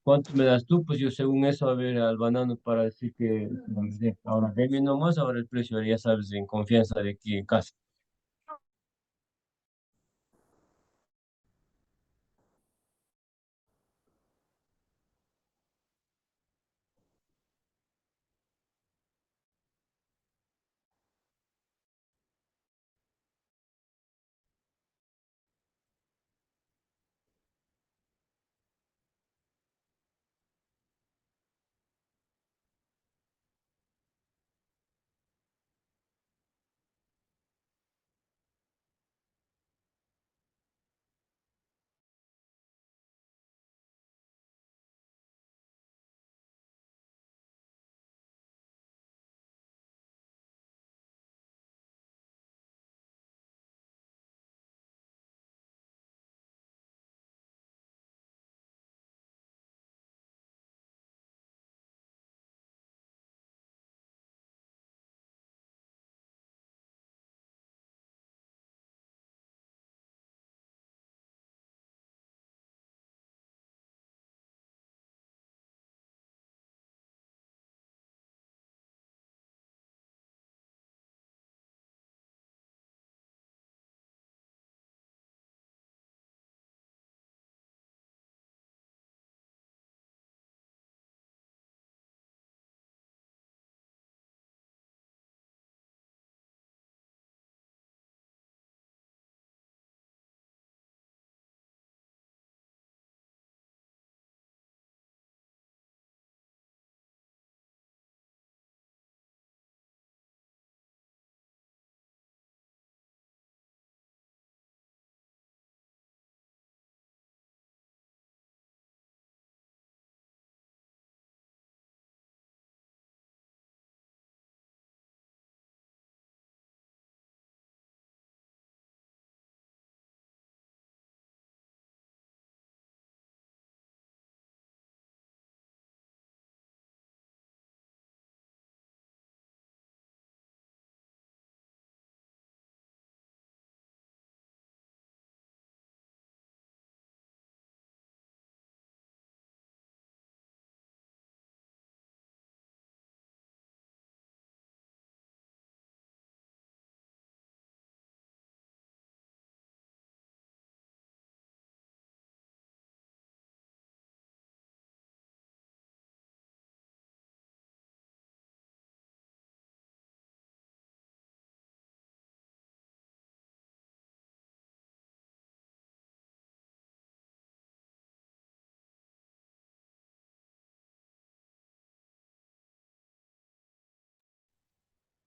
¿Cuánto me das tú? Pues yo según eso, a ver, al banano para decir que no me dé. Ahora, deme nomás, ahora el precio, ya sabes, en confianza de aquí en casa.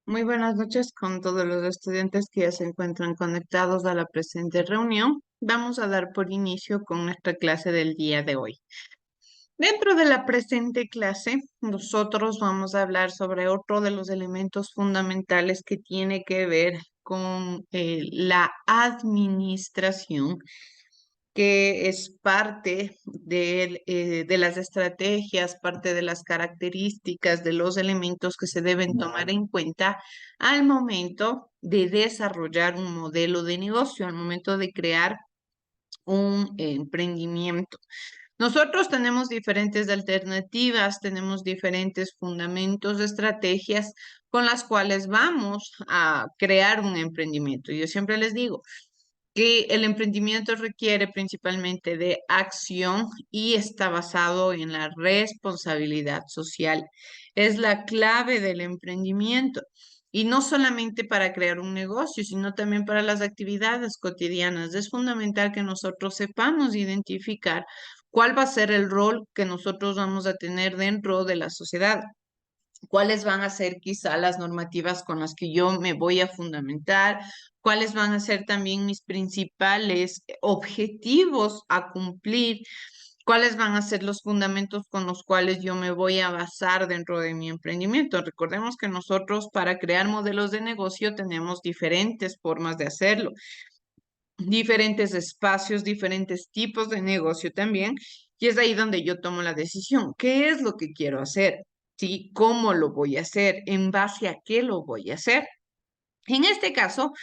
Muy buenas noches con todos los estudiantes que ya se encuentran conectados a la presente reunión. Vamos a dar por inicio con nuestra clase del día de hoy. Dentro de la presente clase, nosotros vamos a hablar sobre otro de los elementos fundamentales que tiene que ver con la administración, que es parte de las estrategias, parte de las características, de los elementos que se deben tomar en cuenta al momento de desarrollar un modelo de negocio, al momento de crear un emprendimiento. Nosotros tenemos diferentes alternativas, tenemos diferentes fundamentos, estrategias con las cuales vamos a crear un emprendimiento. Yo siempre les digo que el emprendimiento requiere principalmente de acción y está basado en la responsabilidad social. Es la clave del emprendimiento. Y no solamente para crear un negocio, sino también para las actividades cotidianas. Es fundamental que nosotros sepamos identificar cuál va a ser el rol que nosotros vamos a tener dentro de la sociedad, cuáles van a ser quizá las normativas con las que yo me voy a fundamentar, cuáles van a ser también mis principales objetivos a cumplir ¿Cuáles van a ser los fundamentos con los cuales yo me voy a basar dentro de mi emprendimiento? Recordemos que nosotros para crear modelos de negocio tenemos diferentes formas de hacerlo, diferentes espacios, diferentes tipos de negocio también, y es ahí donde yo tomo la decisión. ¿Qué es lo que quiero hacer? ¿Sí? ¿Cómo lo voy a hacer? ¿En base a qué lo voy a hacer? En este caso,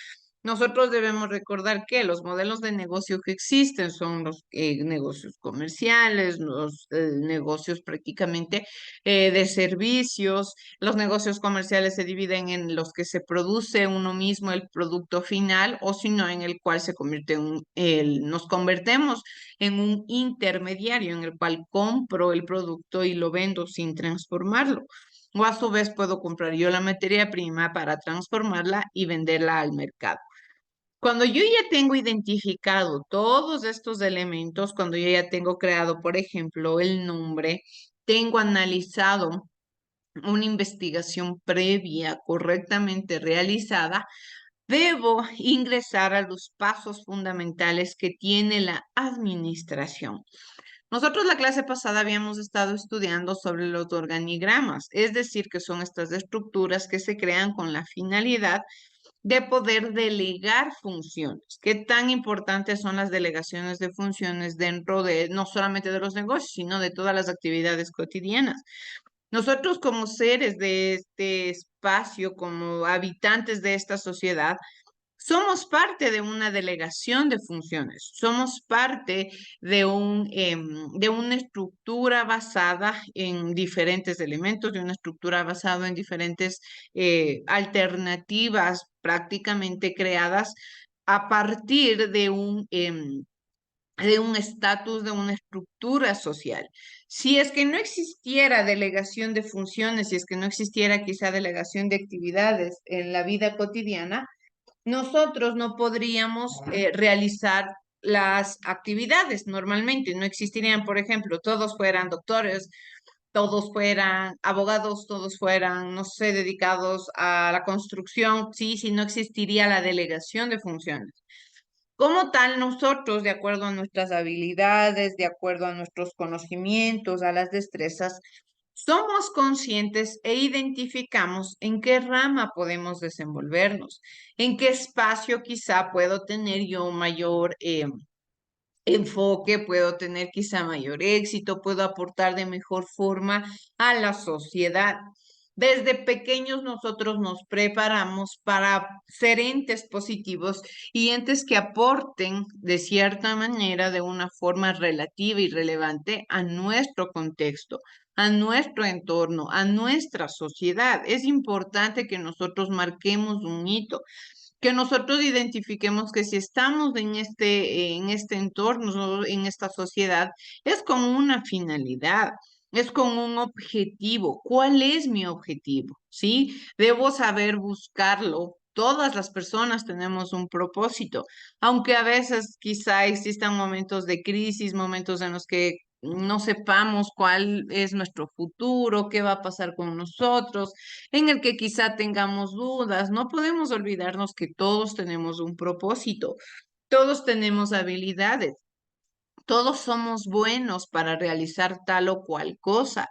nosotros debemos recordar que los modelos de negocio que existen son los negocios comerciales, los negocios prácticamente de servicios. Los negocios comerciales se dividen en los que se produce uno mismo el producto final o si no, en el cual se convierte nos convertimos en un intermediario en el cual compro el producto y lo vendo sin transformarlo. O a su vez puedo comprar yo la materia prima para transformarla y venderla al mercado. Cuando yo ya tengo identificado todos estos elementos, cuando yo ya tengo creado, por ejemplo, el nombre, tengo analizado una investigación previa correctamente realizada, debo ingresar a los pasos fundamentales que tiene la administración. Nosotros la clase pasada habíamos estado estudiando sobre los organigramas, es decir, que son estas estructuras que se crean con la finalidad de poder delegar funciones. ¿Qué tan importantes son las delegaciones de funciones dentro de no solamente de los negocios, sino de todas las actividades cotidianas? Nosotros como seres de este espacio, como habitantes de esta sociedad, somos parte de una delegación de funciones, somos parte de una estructura basada en diferentes elementos, de una estructura basada en diferentes alternativas prácticamente creadas a partir de un estatus, de una estructura social. Si es que no existiera delegación de funciones, si es que no existiera quizá delegación de actividades en la vida cotidiana, nosotros no podríamos realizar las actividades normalmente. No existirían, por ejemplo, todos fueran doctores, todos fueran abogados, todos fueran, no sé, dedicados a la construcción, sí, si no existiría la delegación de funciones. Como tal, nosotros, de acuerdo a nuestras habilidades, de acuerdo a nuestros conocimientos, a las destrezas, somos conscientes e identificamos en qué rama podemos desenvolvernos, en qué espacio quizá puedo tener yo mayor enfoque, puedo tener quizá mayor éxito, puedo aportar de mejor forma a la sociedad. Desde pequeños nosotros nos preparamos para ser entes positivos y entes que aporten de cierta manera, de una forma relativa y relevante a nuestro contexto, a nuestro entorno, a nuestra sociedad. Es importante que nosotros marquemos un hito, que nosotros identifiquemos que si estamos en este entorno, ¿no? En esta sociedad, es con una finalidad, es con un objetivo. ¿Cuál es mi objetivo? ¿Sí? Debo saber buscarlo. Todas las personas tenemos un propósito, aunque a veces quizá existan momentos de crisis, momentos en los que no sepamos cuál es nuestro futuro, qué va a pasar con nosotros, en el que quizá tengamos dudas. No podemos olvidarnos que todos tenemos un propósito, todos tenemos habilidades, todos somos buenos para realizar tal o cual cosa.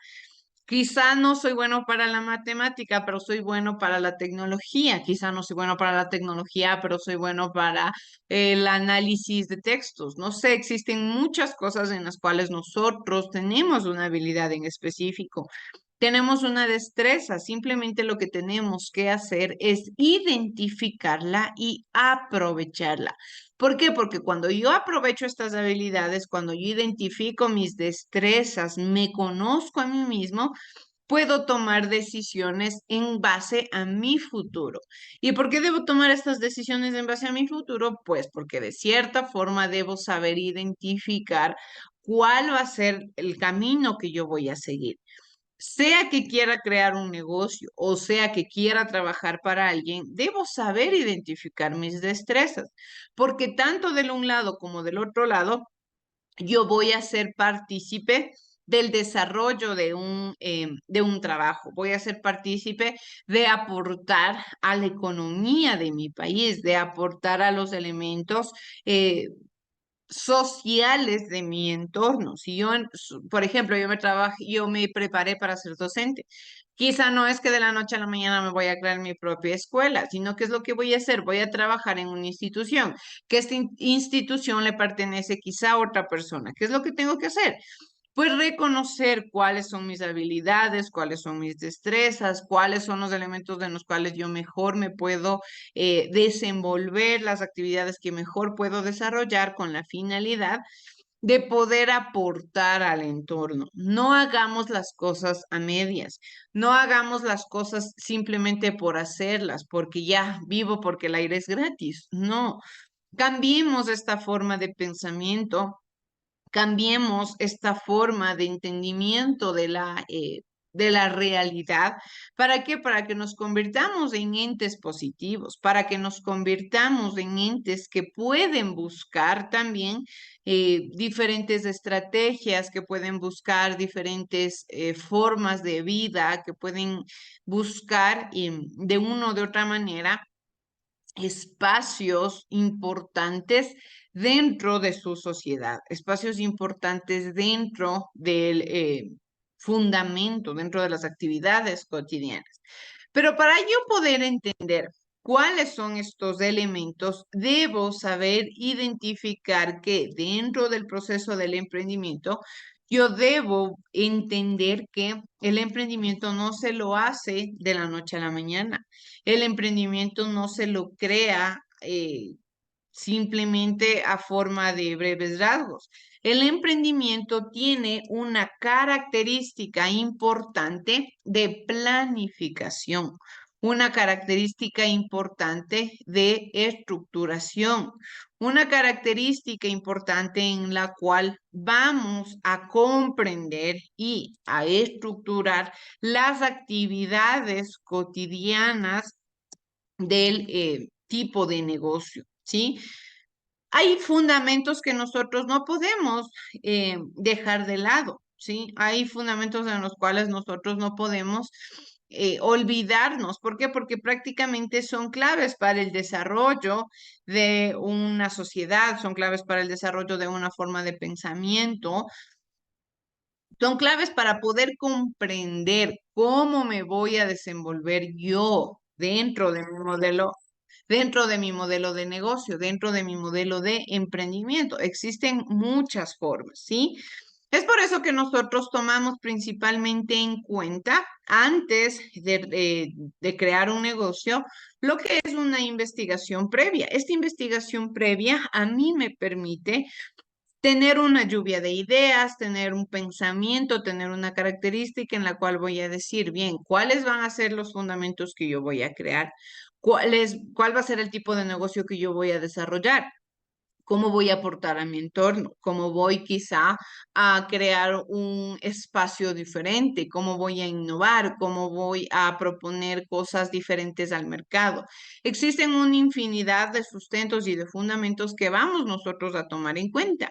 Quizá no soy bueno para la matemática, pero soy bueno para la tecnología. Quizá no soy bueno para la tecnología, pero soy bueno para el análisis de textos. No sé, existen muchas cosas en las cuales nosotros tenemos una habilidad en específico. Tenemos una destreza, simplemente lo que tenemos que hacer es identificarla y aprovecharla. ¿Por qué? Porque cuando yo aprovecho estas habilidades, cuando yo identifico mis destrezas, me conozco a mí mismo, puedo tomar decisiones en base a mi futuro. ¿Y por qué debo tomar estas decisiones en base a mi futuro? Pues porque de cierta forma debo saber identificar cuál va a ser el camino que yo voy a seguir. Sea que quiera crear un negocio o sea que quiera trabajar para alguien, debo saber identificar mis destrezas, porque tanto del un lado como del otro lado, yo voy a ser partícipe del desarrollo de un trabajo, voy a ser partícipe de aportar a la economía de mi país, de aportar a los elementos sociales de mi entorno. Si yo, por ejemplo, yo me preparé para ser docente. Quizá no es que de la noche a la mañana me voy a crear mi propia escuela, sino que es lo que voy a hacer. Voy a trabajar en una institución, que esta institución le pertenece quizá a otra persona. ¿Qué es lo que tengo que hacer? Pues reconocer cuáles son mis habilidades, cuáles son mis destrezas, cuáles son los elementos en los cuales yo mejor me puedo desenvolver, las actividades que mejor puedo desarrollar con la finalidad de poder aportar al entorno. No hagamos las cosas a medias, no hagamos las cosas simplemente por hacerlas, porque ya vivo porque el aire es gratis. No, cambiemos esta forma de pensamiento, cambiemos esta forma de entendimiento de la realidad. ¿Para qué? Para que nos convirtamos en entes positivos, para que nos convirtamos en entes que pueden buscar también diferentes estrategias, que pueden buscar diferentes formas de vida, que pueden buscar de una o de otra manera espacios importantes dentro de su sociedad, espacios importantes dentro del fundamento, dentro de las actividades cotidianas. Pero para yo poder entender cuáles son estos elementos, debo saber identificar que dentro del proceso del emprendimiento, yo debo entender que el emprendimiento no se lo hace de la noche a la mañana. El emprendimiento no se lo crea simplemente a forma de breves rasgos. El emprendimiento tiene una característica importante de planificación, una característica importante de estructuración, una característica importante en la cual vamos a comprender y a estructurar las actividades cotidianas del tipo de negocio, ¿sí? Hay fundamentos que nosotros no podemos dejar de lado, ¿sí? Hay fundamentos en los cuales nosotros no podemos olvidarnos. ¿Por qué? Porque prácticamente son claves para el desarrollo de una sociedad, son claves para el desarrollo de una forma de pensamiento, son claves para poder comprender cómo me voy a desenvolver yo dentro de mi modelo de negocio, dentro de mi modelo de emprendimiento. Existen muchas formas, ¿sí? Es por eso que nosotros tomamos principalmente en cuenta, antes de crear un negocio, lo que es una investigación previa. Esta investigación previa a mí me permite tener una lluvia de ideas, tener un pensamiento, tener una característica en la cual voy a decir, bien, ¿cuáles van a ser los fundamentos que yo voy a crear? ¿Cuál va a ser el tipo de negocio que yo voy a desarrollar? ¿Cómo voy a aportar a mi entorno? ¿Cómo voy quizá a crear un espacio diferente? ¿Cómo voy a innovar? ¿Cómo voy a proponer cosas diferentes al mercado? Existen una infinidad de sustentos y de fundamentos que vamos nosotros a tomar en cuenta.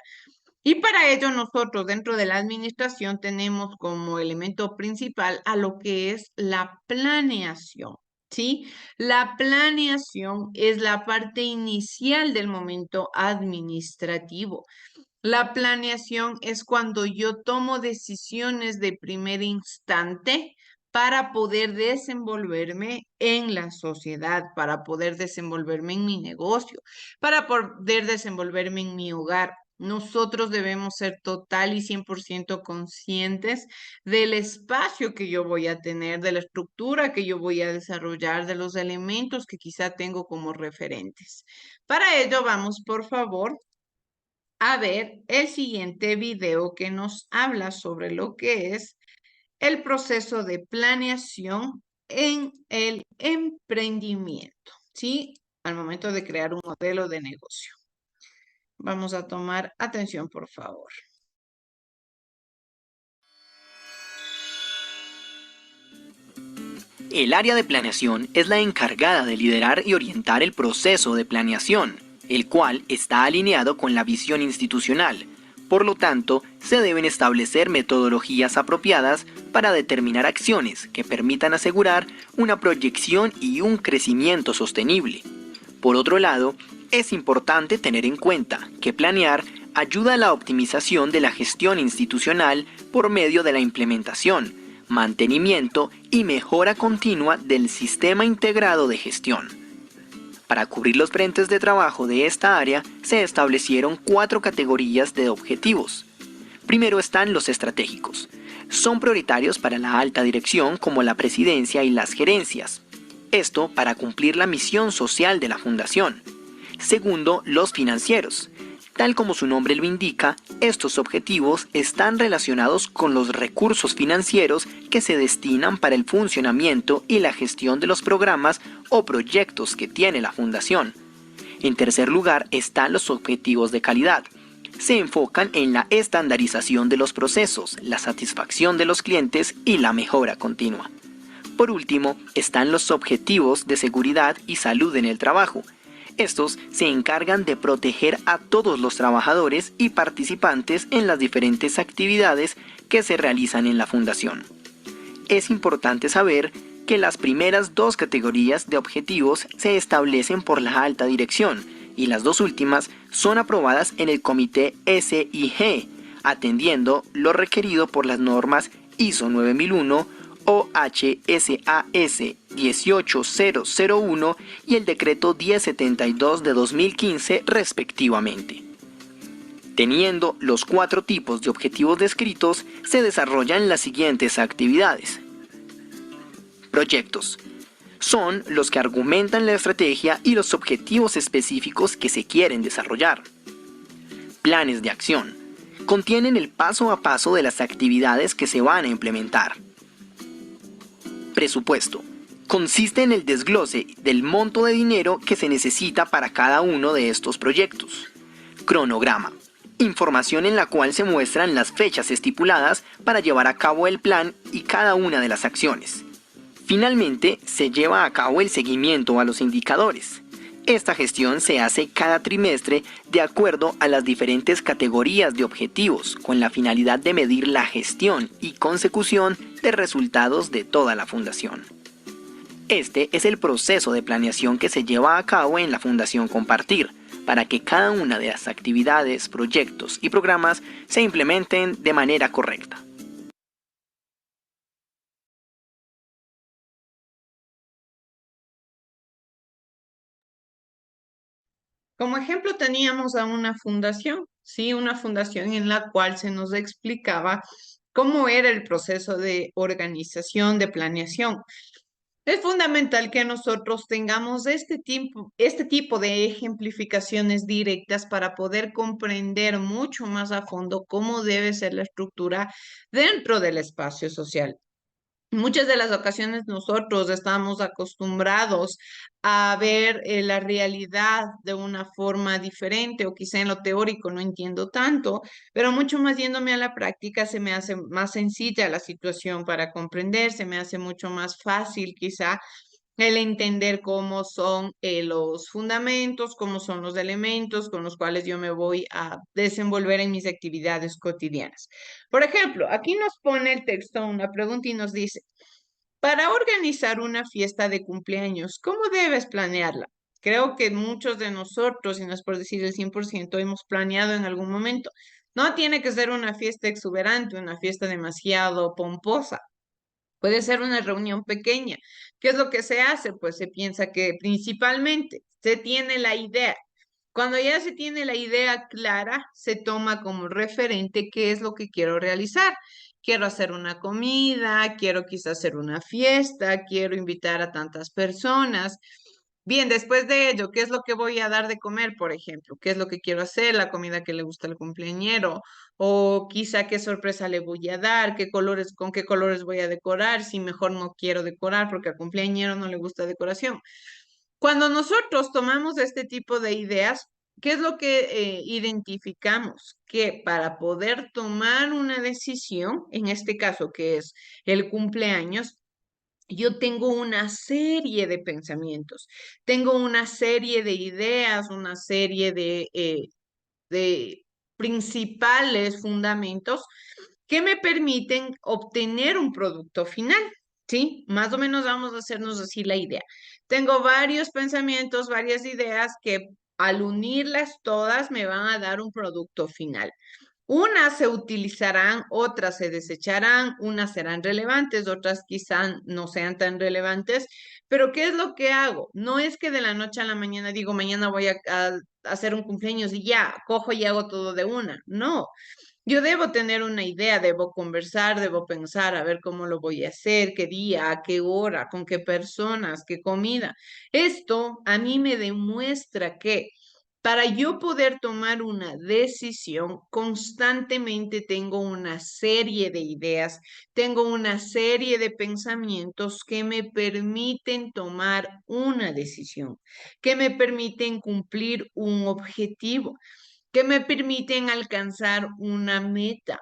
Y para ello nosotros dentro de la administración tenemos como elemento principal a lo que es la planeación, ¿sí? La planeación es la parte inicial del momento administrativo. La planeación es cuando yo tomo decisiones de primer instante para poder desenvolverme en la sociedad, para poder desenvolverme en mi negocio, para poder desenvolverme en mi hogar. Nosotros debemos ser total y 100% conscientes del espacio que yo voy a tener, de la estructura que yo voy a desarrollar, de los elementos que quizá tengo como referentes. Para ello, vamos, por favor, a ver el siguiente video que nos habla sobre lo que es el proceso de planeación en el emprendimiento, ¿sí? Al momento de crear un modelo de negocio. Vamos a tomar atención, por favor. El área de planeación es la encargada de liderar y orientar el proceso de planeación, el cual está alineado con la visión institucional. Por lo tanto, se deben establecer metodologías apropiadas para determinar acciones que permitan asegurar una proyección y un crecimiento sostenible. Por otro lado, Es importante tener en cuenta que planear ayuda a la optimización de la gestión institucional por medio de la implementación, mantenimiento y mejora continua del sistema integrado de gestión. Para cubrir los frentes de trabajo de esta área, se establecieron 4 categorías de objetivos. Primero están los estratégicos. Son prioritarios para la alta dirección como la presidencia y las gerencias. Esto para cumplir la misión social de la fundación. Segundo, los financieros. Tal como su nombre lo indica, estos objetivos están relacionados con los recursos financieros que se destinan para el funcionamiento y la gestión de los programas o proyectos que tiene la fundación. En tercer lugar están los objetivos de calidad. Se enfocan en la estandarización de los procesos, la satisfacción de los clientes y la mejora continua. Por último, están los objetivos de seguridad y salud en el trabajo. Estos se encargan de proteger a todos los trabajadores y participantes en las diferentes actividades que se realizan en la fundación. Es importante saber que las primeras 2 categorías de objetivos se establecen por la alta dirección y las 2 últimas son aprobadas en el comité SIG, atendiendo lo requerido por las normas ISO 9001 o HSAS 18001 y el decreto 1072 de 2015 respectivamente. Teniendo los 4 tipos de objetivos descritos, se desarrollan las siguientes actividades. Proyectos. Son los que argumentan la estrategia y los objetivos específicos que se quieren desarrollar. Planes de acción. Contienen el paso a paso de las actividades que se van a implementar. Presupuesto. Consiste en el desglose del monto de dinero que se necesita para cada uno de estos proyectos. Cronograma. Información en la cual se muestran las fechas estipuladas para llevar a cabo el plan y cada una de las acciones. Finalmente, se lleva a cabo el seguimiento a los indicadores. Esta gestión se hace cada trimestre de acuerdo a las diferentes categorías de objetivos, con la finalidad de medir la gestión y consecución de resultados de toda la fundación. Este es el proceso de planeación que se lleva a cabo en la Fundación Compartir, para que cada una de las actividades, proyectos y programas se implementen de manera correcta. Como ejemplo teníamos a una fundación, ¿sí? Una fundación en la cual se nos explicaba cómo era el proceso de organización, de planeación. Es fundamental que nosotros tengamos este tipo de ejemplificaciones directas para poder comprender mucho más a fondo cómo debe ser la estructura dentro del espacio social. Muchas de las ocasiones nosotros estamos acostumbrados a ver la realidad de una forma diferente o quizá en lo teórico no entiendo tanto, pero mucho más yéndome a la práctica se me hace más sencilla la situación para comprender, se me hace mucho más fácil quizá el entender cómo son los fundamentos, cómo son los elementos con los cuales yo me voy a desenvolver en mis actividades cotidianas. Por ejemplo, aquí nos pone el texto una pregunta y nos dice, para organizar una fiesta de cumpleaños, ¿cómo debes planearla? Creo que muchos de nosotros, y no es por decir el 100%, hemos planeado en algún momento. No tiene que ser una fiesta exuberante, una fiesta demasiado pomposa. Puede ser una reunión pequeña. ¿Qué es lo que se hace? Pues se piensa que principalmente se tiene la idea. Cuando ya se tiene la idea clara, se toma como referente qué es lo que quiero realizar. Quiero hacer una comida, quiero quizás hacer una fiesta, quiero invitar a tantas personas. Bien, después de ello, ¿qué es lo que voy a dar de comer, por ejemplo? ¿Qué es lo que quiero hacer? La comida que le gusta al cumpleañero. O quizá qué sorpresa le voy a dar, qué colores, con qué colores voy a decorar, si mejor no quiero decorar porque al cumpleañero no le gusta decoración. Cuando nosotros tomamos este tipo de ideas, ¿qué es lo que identificamos? Que para poder tomar una decisión, en este caso que es el cumpleaños, yo tengo una serie de pensamientos, tengo una serie de ideas, una serie de principales fundamentos que me permiten obtener un producto final, ¿sí? Más o menos vamos a hacernos así la idea. Tengo varios pensamientos, varias ideas que al unirlas todas me van a dar un producto final. Unas se utilizarán, otras se desecharán, unas serán relevantes, otras quizás no sean tan relevantes, pero ¿qué es lo que hago? No es que de la noche a la mañana digo, mañana voy a hacer un cumpleaños y ya, cojo y hago todo de una. No, yo debo tener una idea, debo conversar, debo pensar a ver cómo lo voy a hacer, qué día, a qué hora, con qué personas, qué comida. Esto a mí me demuestra que para yo poder tomar una decisión, constantemente tengo una serie de ideas, tengo una serie de pensamientos que me permiten tomar una decisión, que me permiten cumplir un objetivo, que me permiten alcanzar una meta.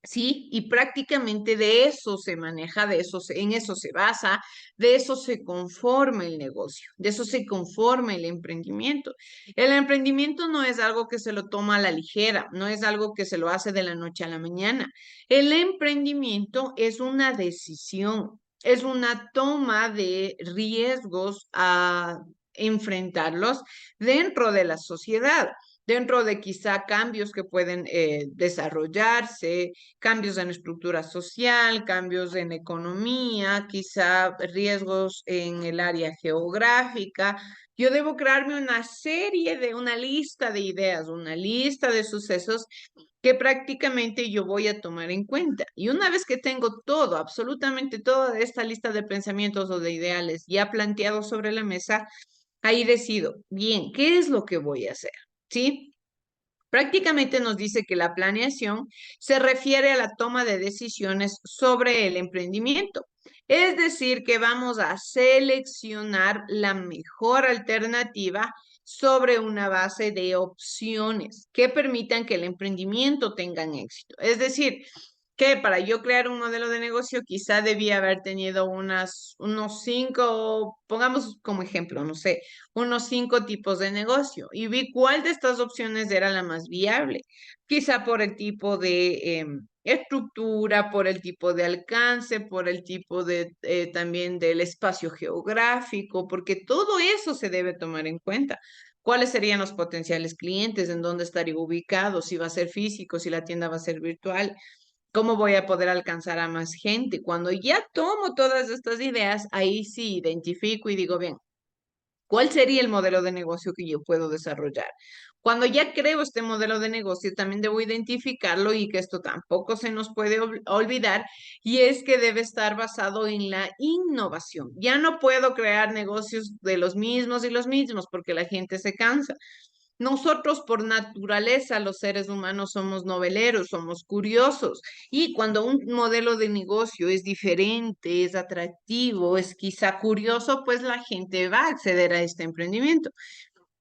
Sí, y prácticamente de eso se maneja, en eso se basa, de eso se conforma el negocio, de eso se conforma el emprendimiento. El emprendimiento no es algo que se lo toma a la ligera, no es algo que se lo hace de la noche a la mañana. El emprendimiento es una decisión, es una toma de riesgos a enfrentarlos dentro de la sociedad, dentro de quizá cambios que pueden desarrollarse, cambios en estructura social, cambios en economía, quizá riesgos en el área geográfica. Yo debo crearme una lista de ideas, una lista de sucesos que prácticamente yo voy a tomar en cuenta. Y una vez que tengo todo, absolutamente toda esta lista de pensamientos o de ideales ya planteados sobre la mesa, ahí decido, bien, ¿qué es lo que voy a hacer? ¿Sí? Prácticamente nos dice que la planeación se refiere a la toma de decisiones sobre el emprendimiento. Es decir, que vamos a seleccionar la mejor alternativa sobre una base de opciones que permitan que el emprendimiento tenga éxito. Es decir, que para yo crear un modelo de negocio quizá debía haber tenido unos 5, pongamos como ejemplo, no sé, unos 5 tipos de negocio y vi cuál de estas opciones era la más viable. Quizá por el tipo de estructura, por el tipo de alcance, por el tipo de también del espacio geográfico, porque todo eso se debe tomar en cuenta. ¿Cuáles serían los potenciales clientes? ¿En dónde estaría ubicado? Si va a ser físico, si la tienda va a ser virtual. ¿Cómo voy a poder alcanzar a más gente? Cuando ya tomo todas estas ideas, ahí sí identifico y digo, bien, ¿cuál sería el modelo de negocio que yo puedo desarrollar? Cuando ya creo este modelo de negocio, también debo identificarlo y que esto tampoco se nos puede olvidar, y es que debe estar basado en la innovación. Ya no puedo crear negocios de los mismos y los mismos porque la gente se cansa. Nosotros por naturaleza, los seres humanos, somos noveleros, somos curiosos. Y cuando un modelo de negocio es diferente, es atractivo, es quizá curioso, pues la gente va a acceder a este emprendimiento.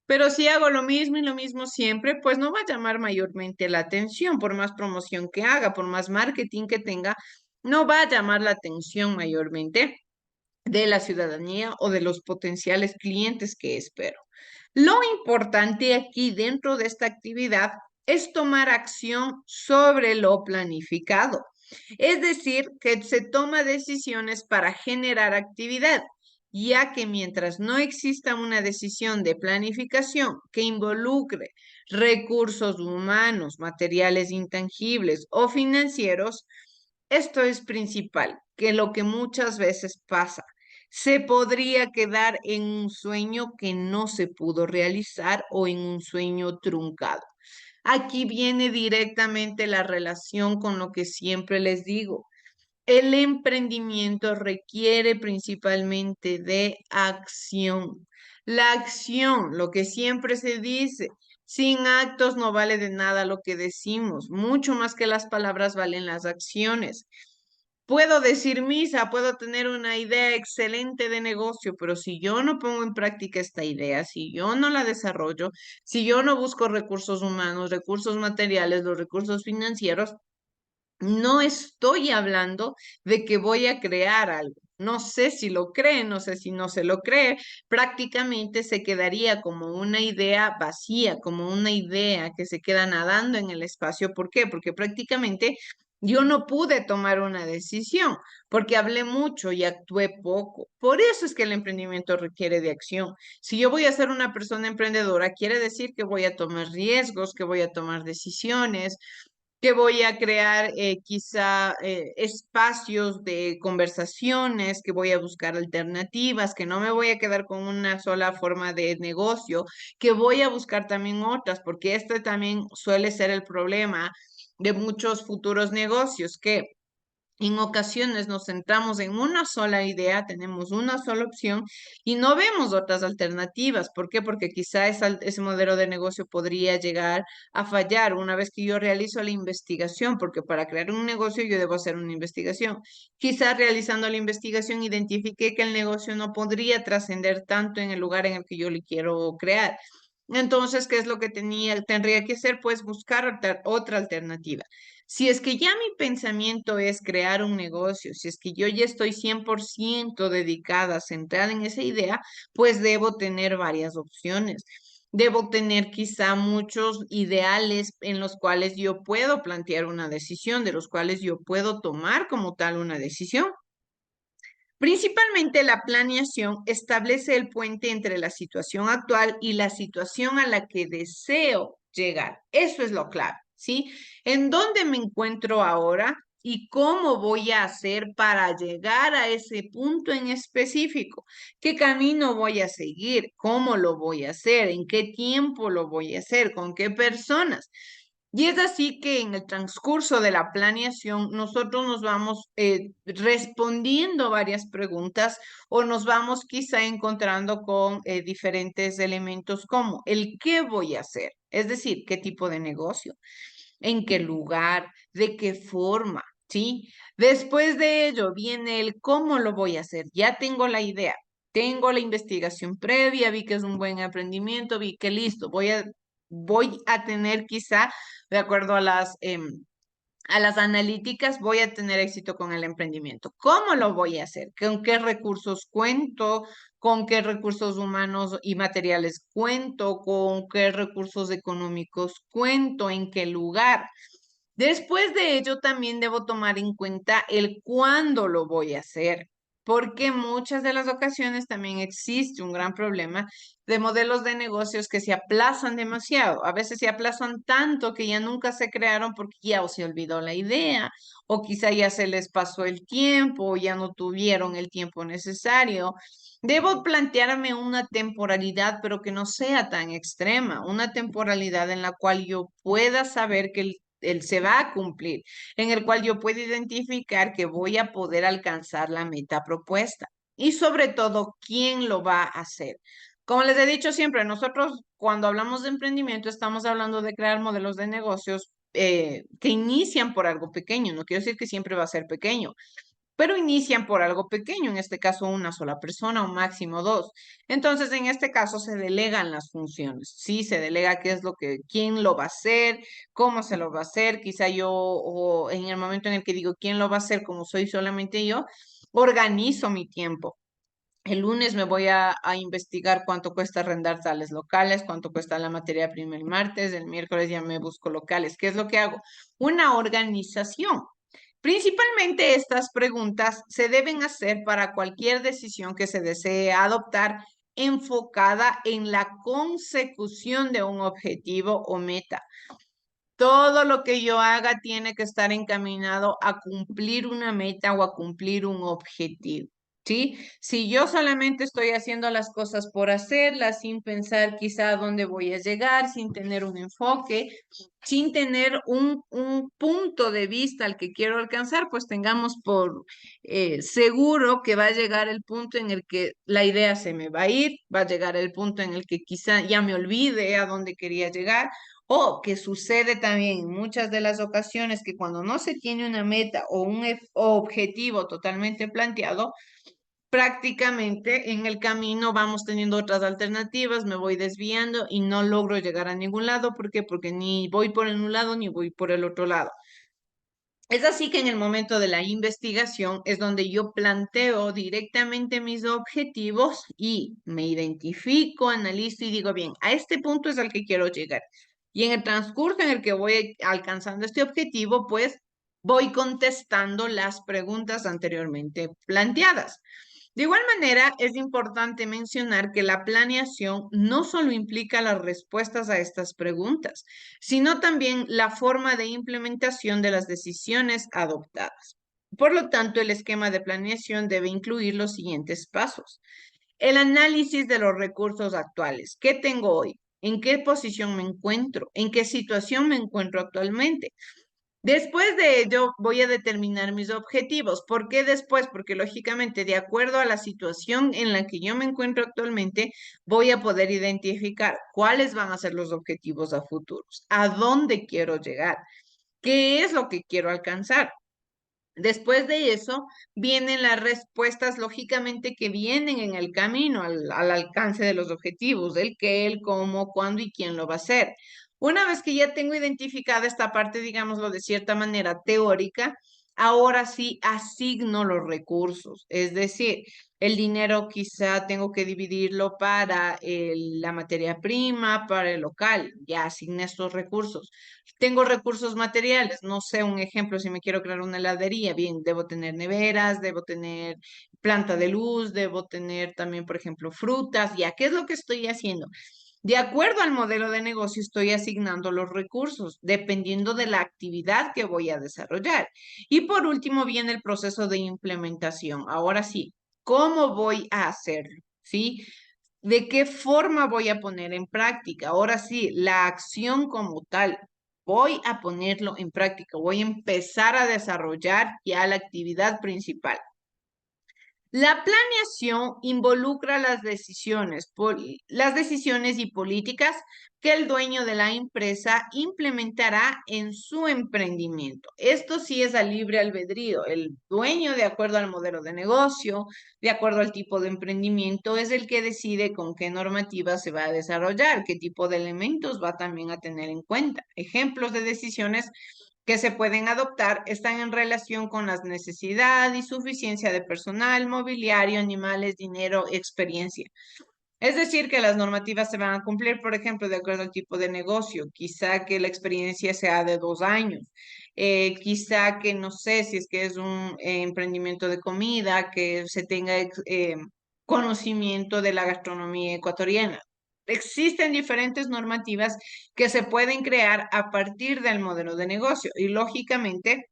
Pero si hago lo mismo y lo mismo siempre, pues no va a llamar mayormente la atención, por más promoción que haga, por más marketing que tenga, no va a llamar la atención mayormente de la ciudadanía o de los potenciales clientes que espero. Lo importante aquí dentro de esta actividad es tomar acción sobre lo planificado. Es decir, que se toma decisiones para generar actividad, ya que mientras no exista una decisión de planificación que involucre recursos humanos, materiales intangibles o financieros, esto es principal, que lo que muchas veces pasa, se podría quedar en un sueño que no se pudo realizar o en un sueño truncado. Aquí viene directamente la relación con lo que siempre les digo. El emprendimiento requiere principalmente de acción. La acción, lo que siempre se dice, sin actos no vale de nada lo que decimos, mucho más que las palabras valen las acciones. Puedo decir misa, puedo tener una idea excelente de negocio, pero si yo no pongo en práctica esta idea, si yo no la desarrollo, si yo no busco recursos humanos, recursos materiales, los recursos financieros, no estoy hablando de que voy a crear algo. No sé si lo cree, no sé si no se lo cree. Prácticamente se quedaría como una idea vacía, como una idea que se queda nadando en el espacio. ¿Por qué? Porque prácticamente Yo no pude tomar una decisión porque hablé mucho y actué poco. Por eso es que el emprendimiento requiere de acción. Si yo voy a ser una persona emprendedora, quiere decir que voy a tomar riesgos, que voy a tomar decisiones, que voy a crear quizá espacios de conversaciones, que voy a buscar alternativas, que no me voy a quedar con una sola forma de negocio, que voy a buscar también otras, porque este también suele ser el problema de muchos futuros negocios, que en ocasiones nos centramos en una sola idea, tenemos una sola opción y no vemos otras alternativas. ¿Por qué? Porque quizá ese modelo de negocio podría llegar a fallar una vez que yo realizo la investigación, porque para crear un negocio yo debo hacer una investigación. Quizá realizando la investigación identifique que el negocio no podría trascender tanto en el lugar en el que yo le quiero crear. Entonces, ¿qué es lo que tendría que hacer? Pues buscar otra alternativa. Si es que ya mi pensamiento es crear un negocio, si es que yo ya estoy 100% dedicada, centrada en esa idea, pues debo tener varias opciones. Debo tener quizá muchos ideales en los cuales yo puedo plantear una decisión, de los cuales yo puedo tomar como tal una decisión. Principalmente la planeación establece el puente entre la situación actual y la situación a la que deseo llegar. Eso es lo clave, ¿sí? ¿En dónde me encuentro ahora y cómo voy a hacer para llegar a ese punto en específico? ¿Qué camino voy a seguir? ¿Cómo lo voy a hacer? ¿En qué tiempo lo voy a hacer? ¿Con qué personas? Y es así que en el transcurso de la planeación nosotros nos vamos respondiendo varias preguntas o nos vamos quizá encontrando con diferentes elementos como el qué voy a hacer, es decir, qué tipo de negocio, en qué lugar, de qué forma, ¿sí? Después de ello viene el cómo lo voy a hacer. Ya tengo la idea, tengo la investigación previa, vi que es un buen emprendimiento, vi que listo, voy a tener quizá, de acuerdo a las analíticas, voy a tener éxito con el emprendimiento. ¿Cómo lo voy a hacer? ¿Con qué recursos cuento? ¿Con qué recursos humanos y materiales cuento? ¿Con qué recursos económicos cuento? ¿En qué lugar? Después de ello, también debo tomar en cuenta el cuándo lo voy a hacer, porque muchas de las ocasiones también existe un gran problema de modelos de negocios que se aplazan demasiado. A veces se aplazan tanto que ya nunca se crearon porque ya o se olvidó la idea, o quizá ya se les pasó el tiempo, o ya no tuvieron el tiempo necesario. Debo plantearme una temporalidad, pero que no sea tan extrema, una temporalidad en la cual yo pueda saber que él se va a cumplir, en el cual yo puedo identificar que voy a poder alcanzar la meta propuesta y sobre todo quién lo va a hacer. Como les he dicho siempre, nosotros cuando hablamos de emprendimiento estamos hablando de crear modelos de negocios que inician por algo pequeño. No quiero decir que siempre va a ser pequeño, pero inician por algo pequeño, en este caso una sola persona o máximo dos. Entonces, en este caso se delegan las funciones, ¿sí? Se delega qué es lo que, quién lo va a hacer, cómo se lo va a hacer, quizá yo, o en el momento en el que digo quién lo va a hacer, como soy solamente yo, organizo mi tiempo. El lunes me voy a investigar cuánto cuesta arrendar tales locales, cuánto cuesta la materia prima el martes, el miércoles ya me busco locales. ¿Qué es lo que hago? Una organización. Principalmente estas preguntas se deben hacer para cualquier decisión que se desee adoptar enfocada en la consecución de un objetivo o meta. Todo lo que yo haga tiene que estar encaminado a cumplir una meta o a cumplir un objetivo, ¿sí? Si yo solamente estoy haciendo las cosas por hacerlas, sin pensar quizá a dónde voy a llegar, sin tener un enfoque, sin tener un punto de vista al que quiero alcanzar, pues tengamos por seguro que va a llegar el punto en el que la idea se me va a ir, va a llegar el punto en el que quizá ya me olvide a dónde quería llegar o que sucede también en muchas de las ocasiones que cuando no se tiene una meta o un objetivo totalmente planteado, prácticamente en el camino vamos teniendo otras alternativas, me voy desviando y no logro llegar a ningún lado. ¿Por qué? Porque ni voy por un lado ni voy por el otro lado. Es así que en el momento de la investigación es donde yo planteo directamente mis objetivos y me identifico, analizo y digo, bien, a este punto es al que quiero llegar. Y en el transcurso en el que voy alcanzando este objetivo, pues voy contestando las preguntas anteriormente planteadas. De igual manera, es importante mencionar que la planeación no solo implica las respuestas a estas preguntas, sino también la forma de implementación de las decisiones adoptadas. Por lo tanto, el esquema de planeación debe incluir los siguientes pasos. El análisis de los recursos actuales. ¿Qué tengo hoy? ¿En qué posición me encuentro? ¿En qué situación me encuentro actualmente? Después de ello, voy a determinar mis objetivos. ¿Por qué después? Porque lógicamente, de acuerdo a la situación en la que yo me encuentro actualmente, voy a poder identificar cuáles van a ser los objetivos a futuros, a dónde quiero llegar, qué es lo que quiero alcanzar. Después de eso, vienen las respuestas, lógicamente, que vienen en el camino al alcance de los objetivos, el qué, el cómo, cuándo y quién lo va a hacer. Una vez que ya tengo identificada esta parte, digámoslo de cierta manera teórica, ahora sí asigno los recursos. Es decir, el dinero quizá tengo que dividirlo para la materia prima, para el local. Ya asigné estos recursos. Tengo recursos materiales, no sé, un ejemplo, si me quiero crear una heladería, bien, debo tener neveras, debo tener planta de luz, debo tener también, por ejemplo, frutas, ya, ¿qué es lo que estoy haciendo? De acuerdo al modelo de negocio, estoy asignando los recursos, dependiendo de la actividad que voy a desarrollar. Y por último, viene el proceso de implementación. Ahora sí, ¿cómo voy a hacerlo? ¿Sí? ¿De qué forma voy a poner en práctica? Ahora sí, la acción como tal, voy a ponerlo en práctica, voy a empezar a desarrollar ya la actividad principal. La planeación involucra las decisiones y políticas que el dueño de la empresa implementará en su emprendimiento. Esto sí es a libre albedrío. El dueño, de acuerdo al modelo de negocio, de acuerdo al tipo de emprendimiento, es el que decide con qué normativa se va a desarrollar, qué tipo de elementos va también a tener en cuenta. Ejemplos de decisiones que se pueden adoptar están en relación con las necesidades y suficiencia de personal, mobiliario, animales, dinero, experiencia. Es decir, que las normativas se van a cumplir, por ejemplo, de acuerdo al tipo de negocio. Quizá que la experiencia sea de 2 años. Quizá que, no sé, si es que es un emprendimiento de comida, que se tenga conocimiento de la gastronomía ecuatoriana. Existen diferentes normativas que se pueden crear a partir del modelo de negocio y lógicamente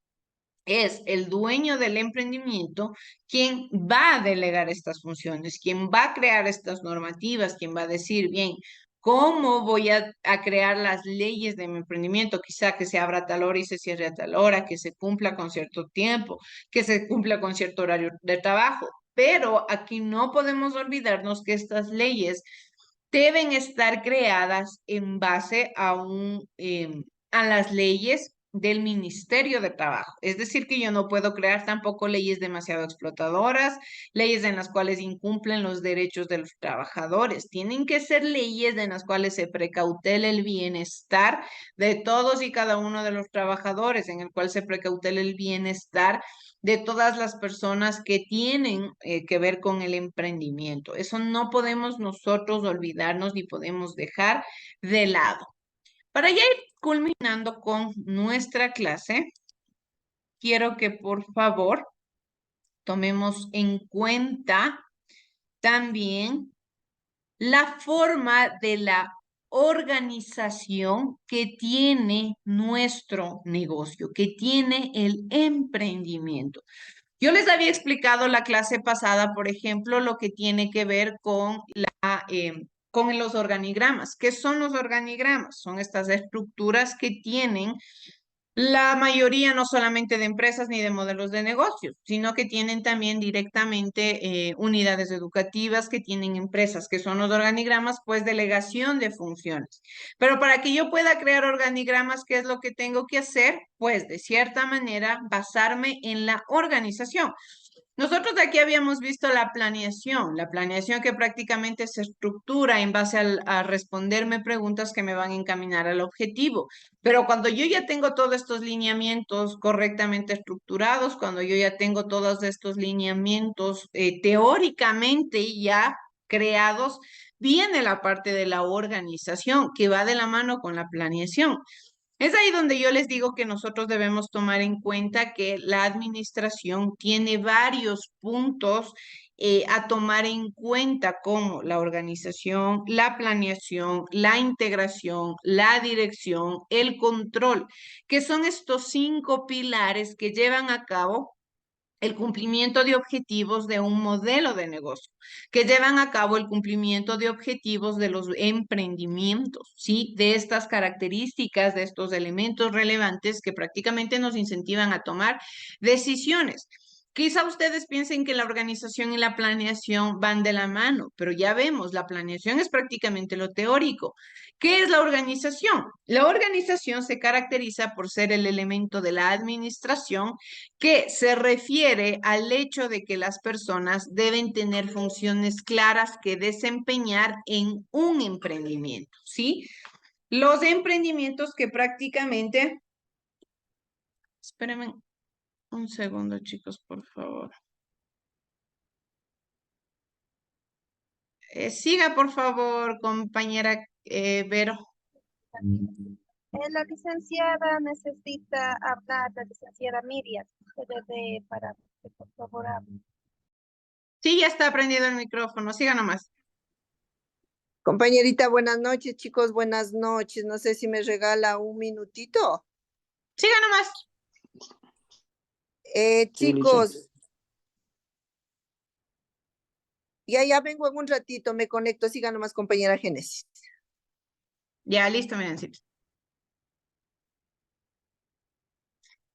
es el dueño del emprendimiento quien va a delegar estas funciones, quien va a crear estas normativas, quien va a decir, bien, ¿cómo voy a crear las leyes de mi emprendimiento? Quizá que se abra a tal hora y se cierre a tal hora, que se cumpla con cierto tiempo, que se cumpla con cierto horario de trabajo. Pero aquí no podemos olvidarnos que estas leyes deben estar creadas en base a las leyes del Ministerio de Trabajo. Es decir, que yo no puedo crear tampoco leyes demasiado explotadoras, leyes en las cuales incumplen los derechos de los trabajadores. Tienen que ser leyes en las cuales se precautele el bienestar de todos y cada uno de los trabajadores, en el cual se precautele el bienestar de todas las personas que tienen que ver con el emprendimiento. Eso no podemos nosotros olvidarnos ni podemos dejar de lado. Para ya ir culminando con nuestra clase, quiero que por favor tomemos en cuenta también la forma de la organización que tiene nuestro negocio, que tiene el emprendimiento. Yo les había explicado la clase pasada, por ejemplo, lo que tiene que ver con los organigramas. ¿Qué son los organigramas? Son estas estructuras que tienen la mayoría no solamente de empresas ni de modelos de negocios, sino que tienen también directamente unidades educativas, que tienen empresas, que son los organigramas, pues delegación de funciones. Pero para que yo pueda crear organigramas, ¿qué es lo que tengo que hacer? Pues de cierta manera basarme en la organización. Nosotros aquí habíamos visto la planeación que prácticamente se estructura en base a responderme preguntas que me van a encaminar al objetivo. Pero cuando yo ya tengo todos estos lineamientos correctamente estructurados, cuando yo ya tengo todos estos lineamientos teóricamente ya creados, viene la parte de la organización que va de la mano con la planeación. Es ahí donde yo les digo que nosotros debemos tomar en cuenta que la administración tiene varios puntos a tomar en cuenta, como la organización, la planeación, la integración, la dirección, el control, que son estos 5 pilares que llevan a cabo el cumplimiento de objetivos de un modelo de negocio, que llevan a cabo el cumplimiento de objetivos de los emprendimientos, ¿sí? De estas características, de estos elementos relevantes que prácticamente nos incentivan a tomar decisiones. Quizá ustedes piensen que la organización y la planeación van de la mano, pero ya vemos, la planeación es prácticamente lo teórico. ¿Qué es la organización? La organización se caracteriza por ser el elemento de la administración que se refiere al hecho de que las personas deben tener funciones claras que desempeñar en un emprendimiento, ¿sí? Los emprendimientos que prácticamente, espérenme un segundo, chicos, por favor. Siga, por favor, compañera Vero. La licenciada necesita hablar, la licenciada Miriam. Para, por favor, hable. Sí, ya está prendido el micrófono. Siga nomás. Compañerita, buenas noches, chicos, buenas noches. No sé si me regala un minutito. Siga nomás. Chicos, ya vengo en un ratito, me conecto. Siga nomás, compañera Génesis. Ya, listo, Mirencita.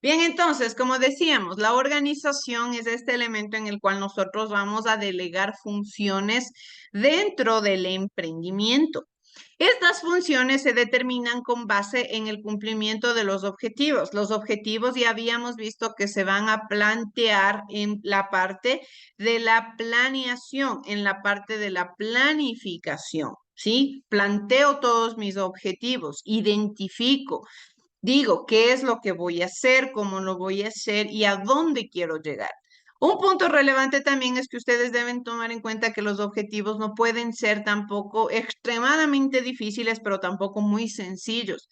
Bien, entonces, como decíamos, la organización es este elemento en el cual nosotros vamos a delegar funciones dentro del emprendimiento. Estas funciones se determinan con base en el cumplimiento de los objetivos. Los objetivos ya habíamos visto que se van a plantear en la parte de la planeación, en la parte de la planificación, ¿sí? Planteo todos mis objetivos, identifico. Digo, ¿qué es lo que voy a hacer? ¿Cómo lo voy a hacer? ¿Y a dónde quiero llegar? Un punto relevante también es que ustedes deben tomar en cuenta que los objetivos no pueden ser tampoco extremadamente difíciles, pero tampoco muy sencillos.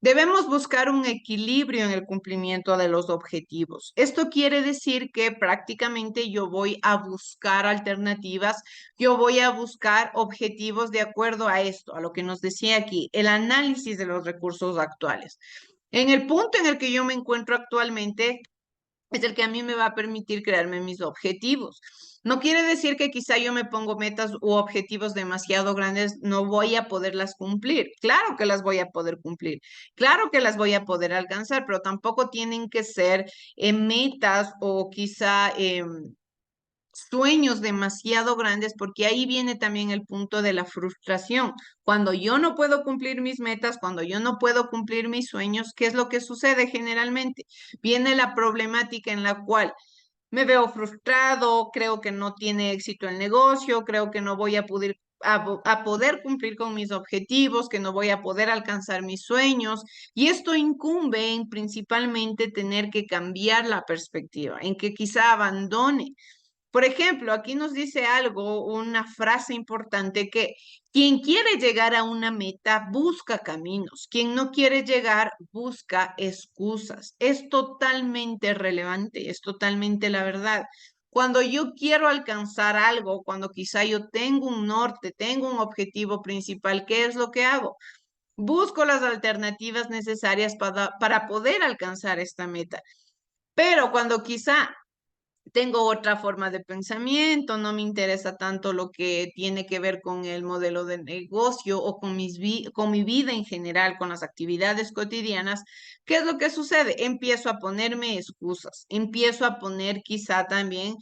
Debemos buscar un equilibrio en el cumplimiento de los objetivos. Esto quiere decir que prácticamente yo voy a buscar alternativas, yo voy a buscar objetivos de acuerdo a esto, a lo que nos decía aquí, el análisis de los recursos actuales. En el punto en el que yo me encuentro actualmente, es el que a mí me va a permitir crearme mis objetivos. No quiere decir que quizá yo me pongo metas u objetivos demasiado grandes, no voy a poderlas cumplir. Claro que las voy a poder cumplir, claro que las voy a poder alcanzar, pero tampoco tienen que ser metas o quizá sueños demasiado grandes, porque ahí viene también el punto de la frustración. Cuando yo no puedo cumplir mis metas, cuando yo no puedo cumplir mis sueños, ¿qué es lo que sucede generalmente? Viene la problemática en la cual me veo frustrado, creo que no tiene éxito el negocio, creo que no voy a poder cumplir con mis objetivos, que no voy a poder alcanzar mis sueños. Y esto incumbe en principalmente tener que cambiar la perspectiva, en que quizá abandone. Por ejemplo, aquí nos dice algo, una frase importante que quien quiere llegar a una meta busca caminos, quien no quiere llegar busca excusas. Es totalmente relevante, es totalmente la verdad. Cuando yo quiero alcanzar algo, cuando quizá yo tengo un norte, tengo un objetivo principal, ¿qué es lo que hago? Busco las alternativas necesarias para poder alcanzar esta meta. Pero cuando quizá tengo otra forma de pensamiento, no me interesa tanto lo que tiene que ver con el modelo de negocio o con con mi vida en general, con las actividades cotidianas. ¿Qué es lo que sucede? Empiezo a ponerme excusas, empiezo a poner quizá también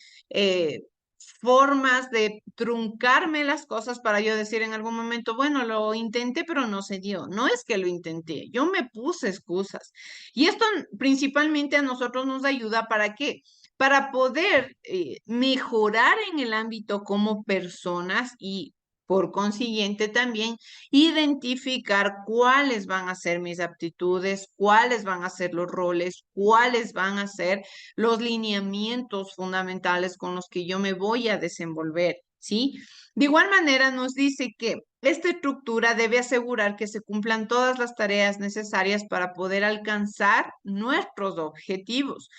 formas de truncarme las cosas para yo decir en algún momento, bueno, lo intenté, pero no se dio. No es que lo intenté, yo me puse excusas. Y esto principalmente a nosotros nos ayuda ¿para qué? Para poder mejorar en el ámbito como personas y por consiguiente también identificar cuáles van a ser mis aptitudes, cuáles van a ser los roles, cuáles van a ser los lineamientos fundamentales con los que yo me voy a desenvolver, ¿sí? De igual manera nos dice que Esta estructura debe asegurar que se cumplan todas las tareas necesarias para poder alcanzar nuestros objetivos.